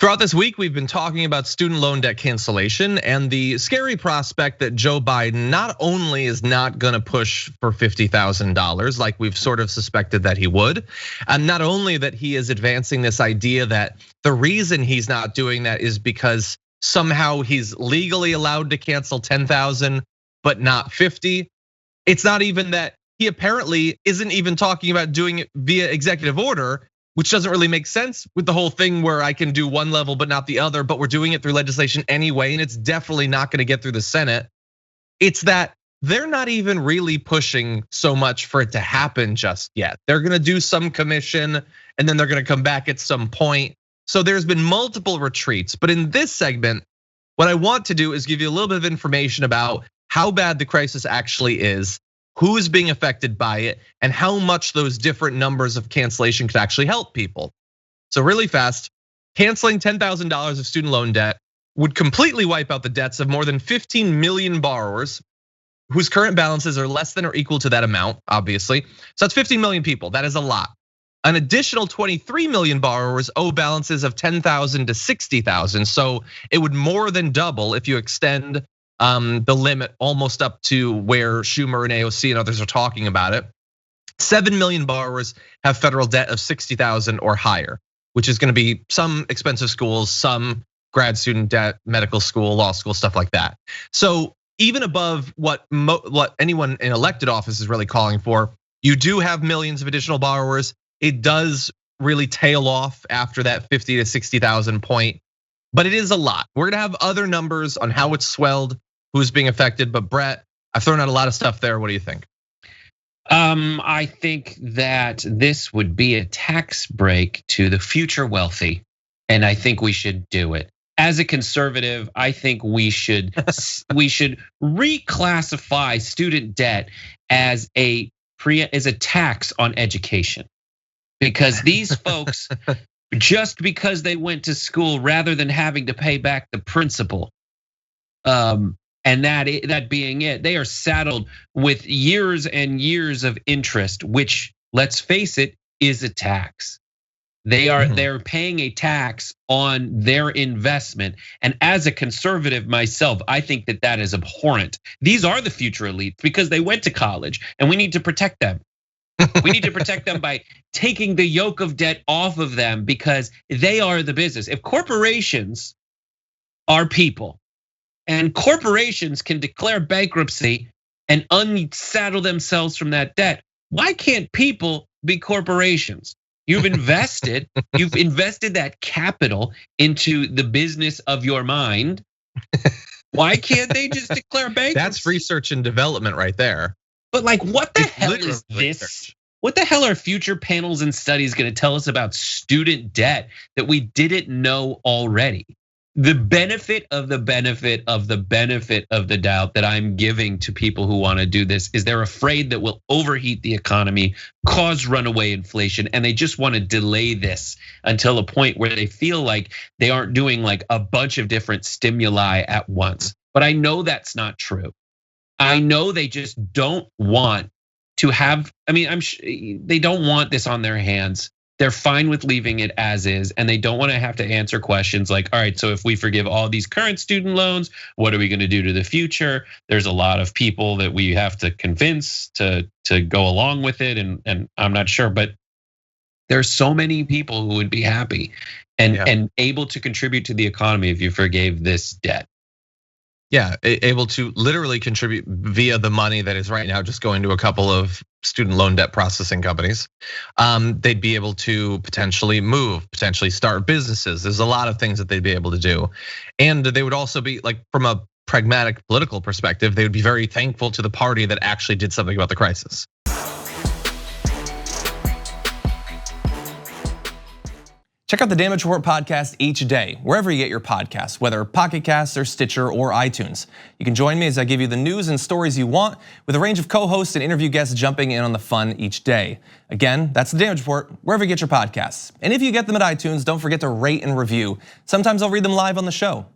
Throughout this week, we've been talking about student loan debt cancellation and the scary prospect that Joe Biden not only is not gonna push for $50,000 like we've sort of suspected that he would, and not only that he is advancing this idea that the reason he's not doing that is because somehow he's legally allowed to cancel 10,000 but not 50. It's not even that he apparently isn't even talking about doing it via executive order, which doesn't really make sense with the whole thing where I can do one level but not the other, but we're doing it through legislation anyway, and it's definitely not gonna get through the Senate. It's that they're not even really pushing so much for it to happen just yet. They're gonna do some commission and then they're gonna come back at some point. So there's been multiple retreats, but in this segment, what I want to do is give you a little bit of information about how bad the crisis actually is, who is being affected by it, and how much those different numbers of cancellation could actually help people. So really fast, canceling $10,000 of student loan debt would completely wipe out the debts of more than 15 million borrowers whose current balances are less than or equal to that amount, obviously. So that's 15 million people, that is a lot. An additional 23 million borrowers owe balances of 10,000 to 60,000. So it would more than double if you extend the limit almost up to where Schumer and AOC and others are talking about it. 7 million borrowers have federal debt of 60,000 or higher, which is gonna be some expensive schools, some grad student debt, medical school, law school, stuff like that. So even above what anyone in elected office is really calling for, you do have millions of additional borrowers. It does really tail off after that 50 to 60,000 point, but it is a lot. We're gonna have other numbers on how it's swelled, who's being affected, but Brett, I've thrown out a lot of stuff there. What do you think? I think that this would be a tax break to the future wealthy, and I think we should do it. As a conservative, I think we should reclassify student debt as a tax on education, because these folks, just because they went to school, rather than having to pay back the principal, and that being it, they are saddled with years and years of interest, which, let's face it, is a tax. They're paying a tax on their investment. And as a conservative myself, I think that is abhorrent. These are the future elites because they went to college, and we need to protect them. We need to protect them by taking the yoke of debt off of them, because they are the business. If corporations are people, and corporations can declare bankruptcy and unsaddle themselves from that debt, why can't people be corporations? You've invested that capital into the business of your mind. Why can't they just declare bankruptcy? That's research and development right there. But like, what the hell is this? Research. What the hell are future panels and studies gonna tell us about student debt that we didn't know already? The benefit of the benefit of the benefit of the doubt that I'm giving to people who wanna do this is they're afraid that we'll overheat the economy, cause runaway inflation, and they just wanna delay this until a point where they feel like they aren't doing like a bunch of different stimuli at once. But I know that's not true. I know they just don't want to have, they don't want this on their hands. They're fine with leaving it as is, and they don't want to have to answer questions like, all right, so if we forgive all these current student loans, what are we going to do to the future? There's a lot of people that we have to convince to go along with it, and I'm not sure, but there's so many people who would be happy and able to contribute to the economy if you forgave this debt. Yeah, able to literally contribute via the money that is right now just going to a couple of student loan debt processing companies. They'd be able to potentially move, potentially start businesses. There's a lot of things that they'd be able to do. And they would also be, like, from a pragmatic political perspective, they would be very thankful to the party that actually did something about the crisis. Check out the Damage Report podcast each day, wherever you get your podcasts, whether Pocket Casts or Stitcher or iTunes. You can join me as I give you the news and stories you want, with a range of co-hosts and interview guests jumping in on the fun each day. Again, that's the Damage Report, wherever you get your podcasts. And if you get them at iTunes, don't forget to rate and review. Sometimes I'll read them live on the show.